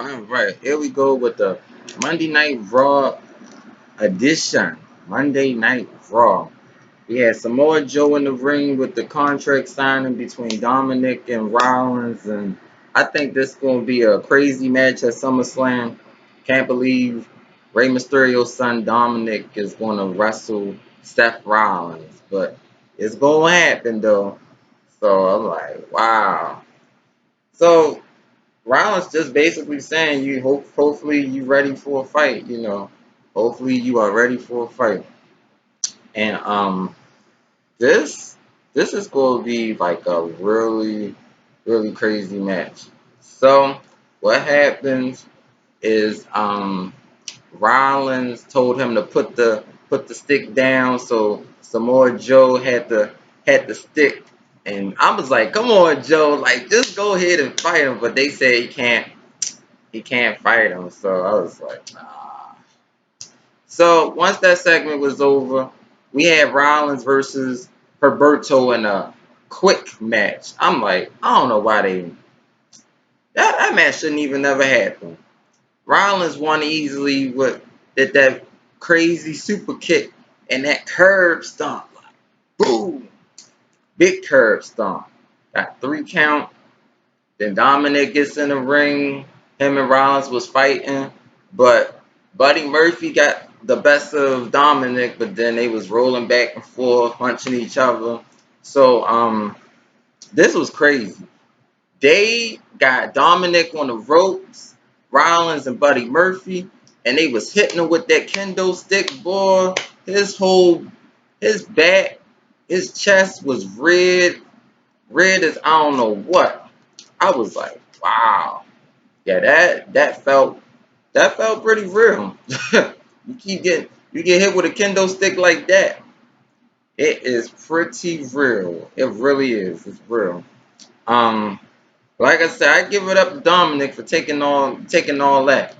All right, here we go with the Monday Night Raw edition. Monday Night Raw. We had Samoa Joe in the ring with the contract signing between Dominik and Rollins, and I think this is going to be a crazy match at SummerSlam. Can't believe Rey Mysterio's son Dominik is going to wrestle Seth Rollins, but it's going to happen though. So I'm like, wow. So Rollins just basically saying hopefully you ready for a fight, Hopefully you are ready for a fight. And this this is going to be like a really really crazy match. So what happens is Rollins told him to put the stick down, so Samoa Joe had the stick, and I was like, come on Joe, like just go ahead and fight him, but they said he can't fight him, so I was like, nah. So once that segment was over, we had Rollins versus Herberto in a quick match. I'm like, I don't know why that match shouldn't even ever happen. Rollins won easily with that crazy super kick and that curb stomp. Like, boom! Big curb stomp. Got 3 count. Then Dominik gets in the ring. Him and Rollins was fighting. But Buddy Murphy got the best of Dominik, but then they was rolling back and forth, punching each other. So this was crazy. They got Dominik on the ropes, Rollins and Buddy Murphy, and they was hitting him with that kendo stick, boy. His back, his chest was red as I don't know what. I was like, wow, yeah, that felt pretty real. You get hit with a kendo stick like that. It is pretty real. It really is. It's real. Um, Like I said, I give it up to Dominik for taking all that.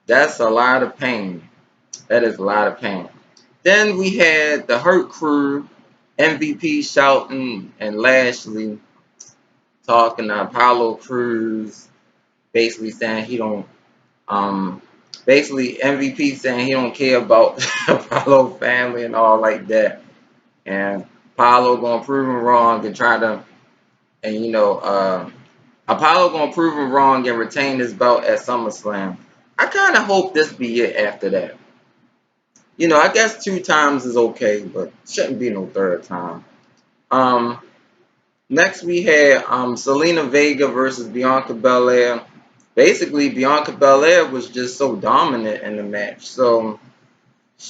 That's a lot of pain. That is a lot of pain. Then we had the Hurt Crew, MVP shouting and Lashley talking to Apollo Crews, basically saying he don't basically MVP saying he don't care about Apollo family and all like that. And Apollo gonna prove him wrong and try to and Apollo gonna prove him wrong and retain his belt at SummerSlam. I kind of hope this be it after that. I guess 2 times is okay, but shouldn't be no third time. Um, Next we had Selena Vega versus Bianca Belair. Basically, Bianca Belair was just so dominant in the match. So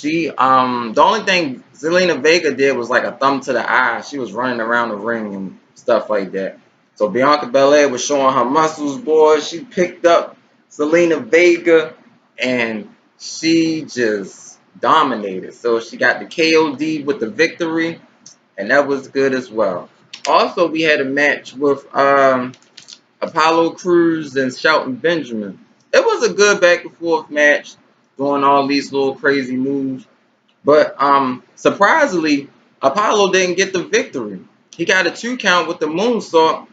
the only thing Selena Vega did was like a thumb to the eye. She was running around the ring and stuff like that. So Bianca Belair was showing her muscles, boy. She picked up Selena Vega and she just dominated. So she got the KOD with the victory, and that was good as well. Also, we had a match with Apollo Crews and Shelton Benjamin. It was a good back and forth match, doing all these little crazy moves. But surprisingly, Apollo didn't get the victory. He got a 2 count with the moonsault,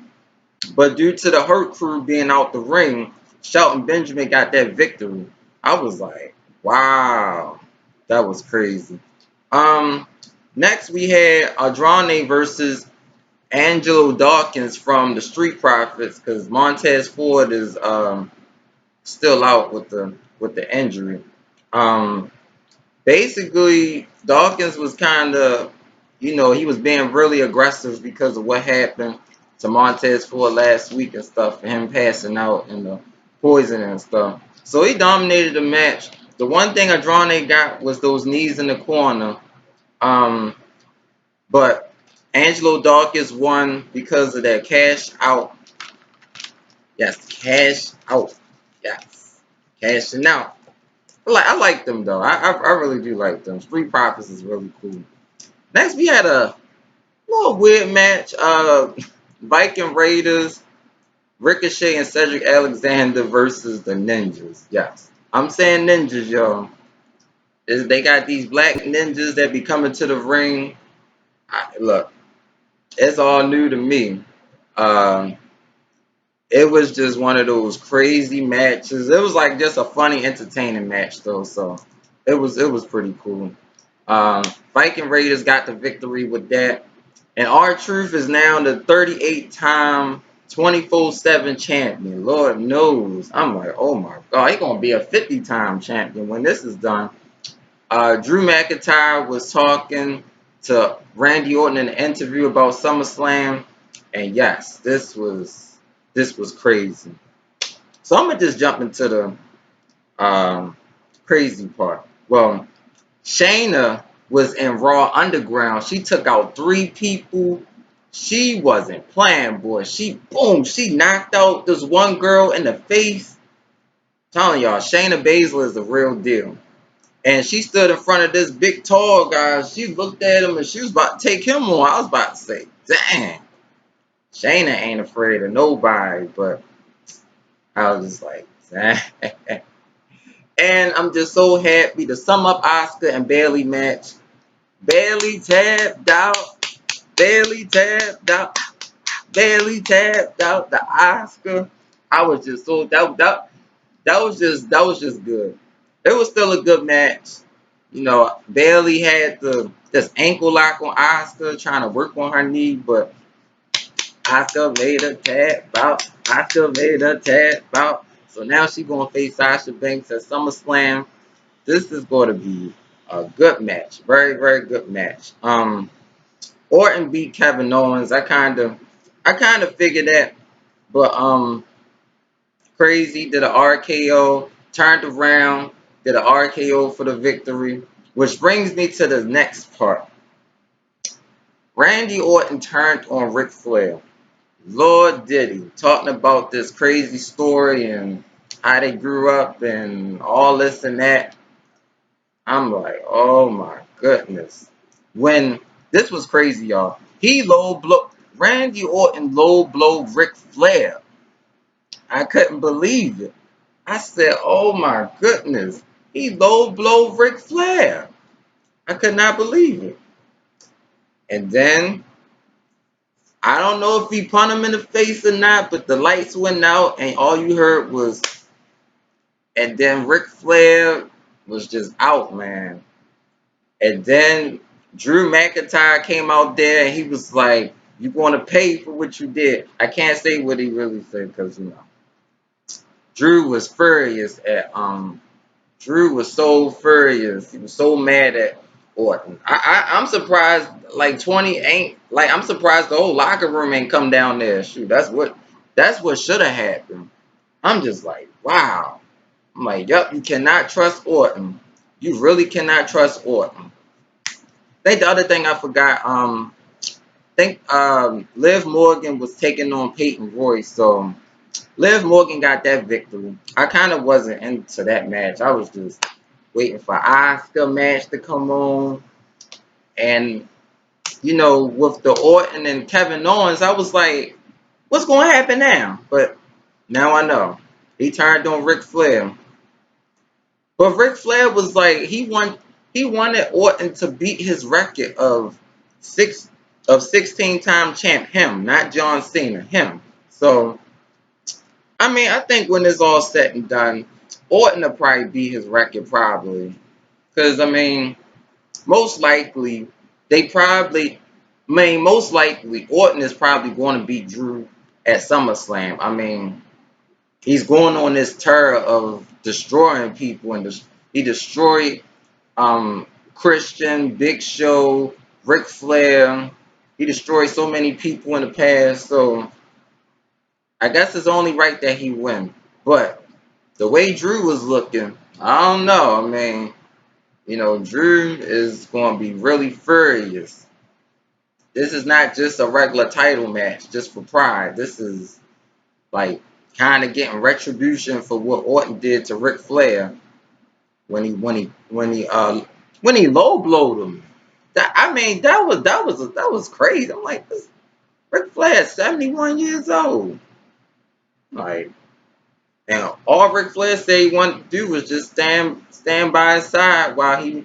but due to the Hurt Crew being out the ring, Shelton Benjamin got that victory. I was like, wow, that was crazy. Um, Next we had Andrade versus Angelo Dawkins from the Street Profits, because Montez Ford is still out with the injury. Um, Basically, Dawkins was kind of, he was being really aggressive because of what happened to Montez Ford last week and stuff, and him passing out and the poison and stuff. So he dominated the match. The one thing Andrade got was those knees in the corner. Um, but Angelo Dawkins won because of that cash out. Yes, cash out. Yes, cashing out. I like them though. I really do like them. Street Profits is really cool. Next we had a little weird match. Viking Raiders, Ricochet and Cedric Alexander versus the Ninjas. Yes, I'm saying ninjas, y'all. They got these black ninjas that be coming to the ring. Look, it's all new to me. Um, it was just one of those crazy matches. It was like just a funny, entertaining match though. So it was pretty cool. Um, Viking Raiders got the victory with that. And R-Truth is now the 38-time 24/7 champion. Lord knows. I'm like, oh my God, he's going to be a 50-time champion when this is done. Drew McIntyre was talking to Randy Orton in an interview about SummerSlam. And yes, this was crazy. So I'm going to just jump into the crazy part. Well, Shayna was in Raw Underground. She took out 3 people. She wasn't playing, boy. She knocked out this one girl in the face. Telling y'all, Shayna Baszler is the real deal. And she stood in front of this big, tall guy. She looked at him and she was about to take him on. I was about to say, dang, Shayna ain't afraid of nobody. But I was just like, dang. And I'm just so happy to sum up Asuka and Bayley match. Bayley tapped out. Bayley tapped out. Bayley tapped out the Oscar. I was just so that was just good. It was still a good match. Bayley had this ankle lock on Oscar, trying to work on her knee, but Oscar made a tap out. Oscar made a tap out. So now she's gonna face Sasha Banks at SummerSlam. This is going to be a good match, very very good match. Orton beat Kevin Owens. I kind of figured that, but Crazy did an RKO, turned around, did an RKO for the victory, which brings me to the next part. Randy Orton turned on Ric Flair. Lord did he, talking about this crazy story and how they grew up and all this and that. I'm like, oh my goodness. When this was crazy, y'all. He low blow Randy Orton low blow Ric Flair. I couldn't believe it. I said, oh my goodness. He low blow Ric Flair. I could not believe it. And then I don't know if he punched him in the face or not, but the lights went out and all you heard was, and then Ric Flair was just out, man. And then Drew McIntyre came out there and he was like, "You're going to pay for what you did." I can't say what he really said because Drew was furious at Drew was so furious. He was so mad at Orton. I'm surprised like 20 ain't like I'm surprised the whole locker room ain't come down there. Shoot, that's what should have happened. I'm just like, wow. I'm like, yup, you cannot trust Orton. You really cannot trust Orton. I think the other thing I forgot, think Liv Morgan was taking on Peyton Royce, so Liv Morgan got that victory. I kind of wasn't into that match. I was just waiting for Asuka match to come on, and with the Orton and Kevin Owens, I was like, what's going to happen now? But now I know. He turned on Ric Flair, but Ric Flair was like he wanted Orton to beat his record of 16-time champ, him, not John Cena, him. So I mean, I think when it's all said and done, Orton will probably beat his record probably. Because, I mean, most likely, most likely, Orton is probably going to beat Drew at SummerSlam. I mean, he's going on this tour of destroying people, and he destroyed Christian, Big Show, Ric Flair. He destroyed so many people in the past, so I guess it's only right that he win. But the way Drew was looking, I don't know. I mean, Drew is going to be really furious. This is not just a regular title match just for pride. This is like kind of getting retribution for what Orton did to Ric Flair when he low blowed him. That was crazy. I'm like, this Ric Flair is 71 years old. Like, and all Ric Flair said he wanted to do was just stand by his side while he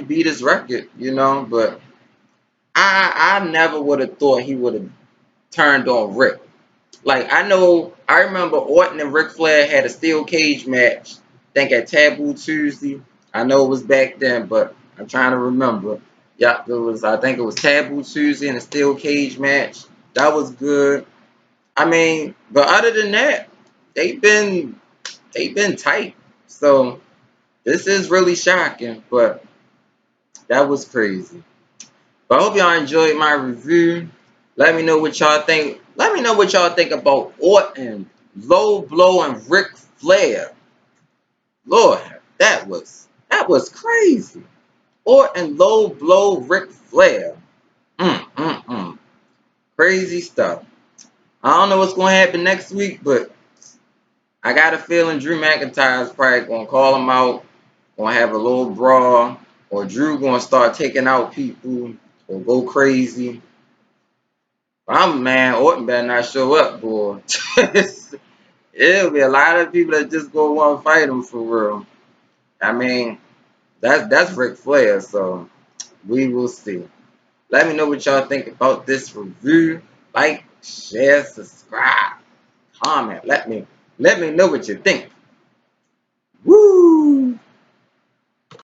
beat his record. But I never would have thought he would have turned on Rick. Like I remember Orton and Ric Flair had a steel cage match. I think at Taboo Tuesday. I know it was back then, but I'm trying to remember. Yeah, it was. I think it was Taboo Tuesday and a steel cage match. That was good. I mean, but other than that, they've been they've been tight. So this is really shocking, but that was crazy. But I hope y'all enjoyed my review. Let me know what y'all think. Let me know what y'all think about Orton, Low Blow, and Ric Flair. Lord, that was crazy. Orton, Low Blow, Ric Flair. Mm. Crazy stuff. I don't know what's going to happen next week, but I got a feeling Drew McIntyre's probably going to call him out, going to have a little brawl, or Drew going to start taking out people or go crazy. I'm man, Orton better not show up, boy. It'll be a lot of people that just go want to fight him for real. I mean, that's Ric Flair, so we will see. Let me know what y'all think about this review. Like, share, subscribe, comment. Let me know what you think. Woo!